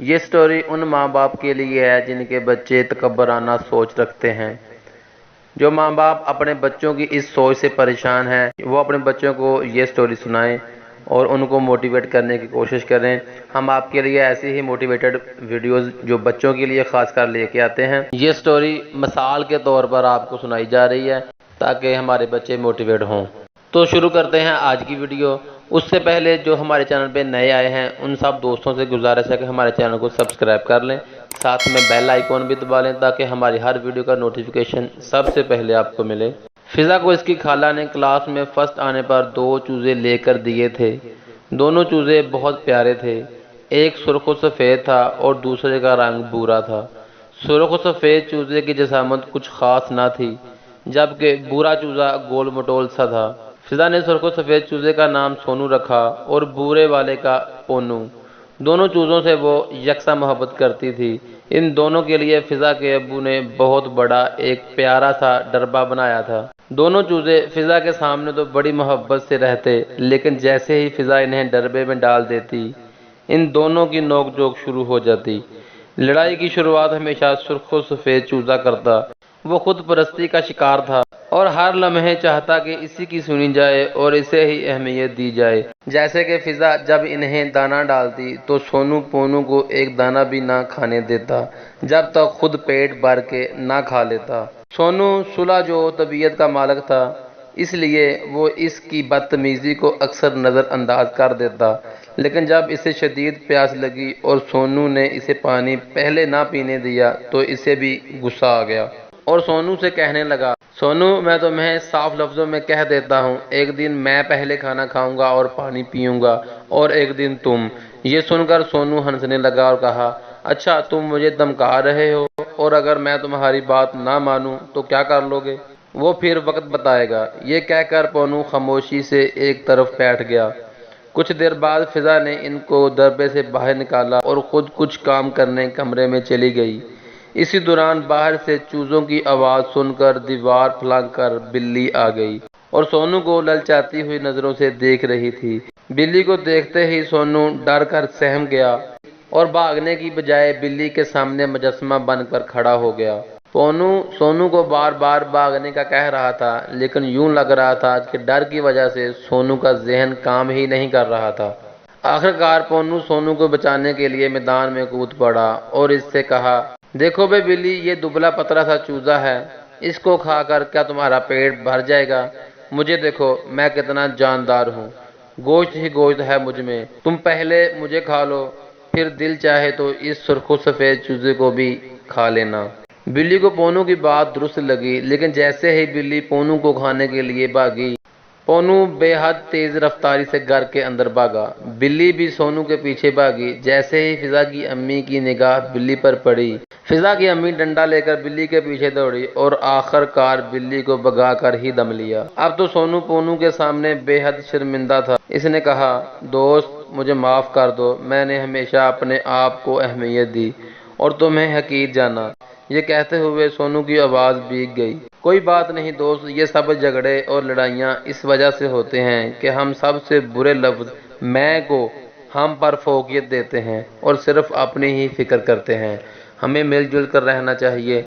یہ سٹوری ان ماں باپ کے لیے ہے جن کے بچے تکبرانہ سوچ رکھتے ہیں۔ جو ماں باپ اپنے بچوں کی اس سوچ سے پریشان ہیں وہ اپنے بچوں کو یہ سٹوری سنائیں اور ان کو موٹیویٹ کرنے کی کوشش کریں۔ ہم آپ کے لیے ایسی ہی موٹیویٹڈ ویڈیوز جو بچوں کے لیے خاص کر لے کے آتے ہیں۔ یہ سٹوری مثال کے طور پر آپ کو سنائی جا رہی ہے تاکہ ہمارے بچے موٹیویٹ ہوں۔ تو شروع کرتے ہیں آج کی ویڈیو۔ اس سے پہلے جو ہمارے چینل پہ نئے آئے ہیں ان سب دوستوں سے گزارش ہے کہ ہمارے چینل کو سبسکرائب کر لیں، ساتھ میں بیل آئیکن بھی دبا لیں تاکہ ہماری ہر ویڈیو کا نوٹیفیکیشن سب سے پہلے آپ کو ملے۔ فضا کو اس کی خالہ نے کلاس میں فرسٹ آنے پر 2 چوزے لے کر دیے تھے۔ دونوں چوزے بہت پیارے تھے، ایک سرخ و سفید تھا اور دوسرے کا رنگ بھورا تھا۔ سرخ و سفید چوزے کی جسامت کچھ خاص نہ تھی جبکہ بھورا چوزا گول مٹول سا تھا۔ فضا نے سرخ و سفید چوزے کا نام سونو رکھا اور بھورے والے کا پونو۔ دونوں چوزوں سے وہ یکساں محبت کرتی تھی۔ ان دونوں کے لیے فضا کے ابو نے بہت بڑا ایک پیارا سا ڈربہ بنایا تھا۔ دونوں چوزے فضا کے سامنے تو بڑی محبت سے رہتے لیکن جیسے ہی فضا انہیں ڈربے میں ڈال دیتی ان دونوں کی نوک جھوک شروع ہو جاتی۔ لڑائی کی شروعات ہمیشہ سرخ و سفید چوزا کرتا۔ وہ خود پرستی کا شکار تھا اور ہر لمحے چاہتا کہ اسی کی سنی جائے اور اسے ہی اہمیت دی جائے۔ جیسے کہ فضا جب انہیں دانہ ڈالتی تو سونو پونو کو ایک دانہ بھی نہ کھانے دیتا جب تک خود پیٹ بھر کے نہ کھا لیتا۔ سونو سلجھو طبیعت کا مالک تھا اس لیے وہ اس کی بدتمیزی کو اکثر نظر انداز کر دیتا، لیکن جب اسے شدید پیاس لگی اور سونو نے اسے پانی پہلے نہ پینے دیا تو اسے بھی غصہ آ گیا اور سونو سے کہنے لگا، سونو میں تمہیں صاف لفظوں میں کہہ دیتا ہوں ایک دن میں پہلے کھانا کھاؤں گا اور پانی پیوں گا اور ایک دن تم۔ یہ سن کر سونو ہنسنے لگا اور کہا، اچھا تم مجھے دھمکا رہے ہو اور اگر میں تمہاری بات نہ مانوں تو کیا کر لو گے؟ وہ پھر وقت بتائے گا۔ یہ کہہ کر پونو خاموشی سے ایک طرف بیٹھ گیا۔ کچھ دیر بعد فضا نے ان کو ڈربے سے باہر نکالا اور خود کچھ کام کرنے کمرے میں چلی گئی۔ اسی دوران باہر سے چوزوں کی آواز سن کر دیوار پھلانگ کر بلی آ گئی اور سونو کو للچاتی ہوئی نظروں سے دیکھ رہی تھی۔ بلی کو دیکھتے ہی سونو ڈر کر سہم گیا اور بھاگنے کی بجائے بلی کے سامنے مجسمہ بن کر کھڑا ہو گیا۔ پونو سونو کو بار بار بھاگنے کا کہہ رہا تھا لیکن یوں لگ رہا تھا کہ ڈر کی وجہ سے سونو کا ذہن کام ہی نہیں کر رہا تھا۔ آخرکار پونو سونو کو بچانے کے لیے میدان میں کود پڑا اور اس سے کہا، دیکھو بے بلی، یہ دبلا پتلا سا چوزا ہے، اس کو کھا کر کیا تمہارا پیٹ بھر جائے گا؟ مجھے دیکھو میں کتنا جاندار ہوں، گوشت ہی گوشت ہے مجھ میں، تم پہلے مجھے کھا لو پھر دل چاہے تو اس سرخ و سفید چوزے کو بھی کھا لینا۔ بلی کو پونو کی بات درست لگی لیکن جیسے ہی بلی پونو کو کھانے کے لیے بھاگی پونو بے حد تیز رفتاری سے گھر کے اندر بھاگا۔ بلی بھی سونو کے پیچھے بھاگی۔ جیسے ہی فضا کی امی کی نگاہ بلی پر پڑی فضا کی امی ڈنڈا لے کر بلی کے پیچھے دوڑی اور آخر کار بلی کو بھگا کر ہی دم لیا۔ اب تو سونو پونو کے سامنے بے حد شرمندہ تھا۔ اس نے کہا، دوست مجھے معاف کر دو، میں نے ہمیشہ اپنے آپ کو اہمیت دی اور تمہیں حقیر جانا۔ یہ کہتے ہوئے سونو کی آواز بھیگ گئی۔ کوئی بات نہیں دوست، یہ سب جھگڑے اور لڑائیاں اس وجہ سے ہوتے ہیں کہ ہم سب سے برے لفظ میں کو ہم پر فوقیت دیتے ہیں اور صرف اپنی ہی فکر کرتے ہیں۔ ہمیں مل جل کر رہنا چاہیے۔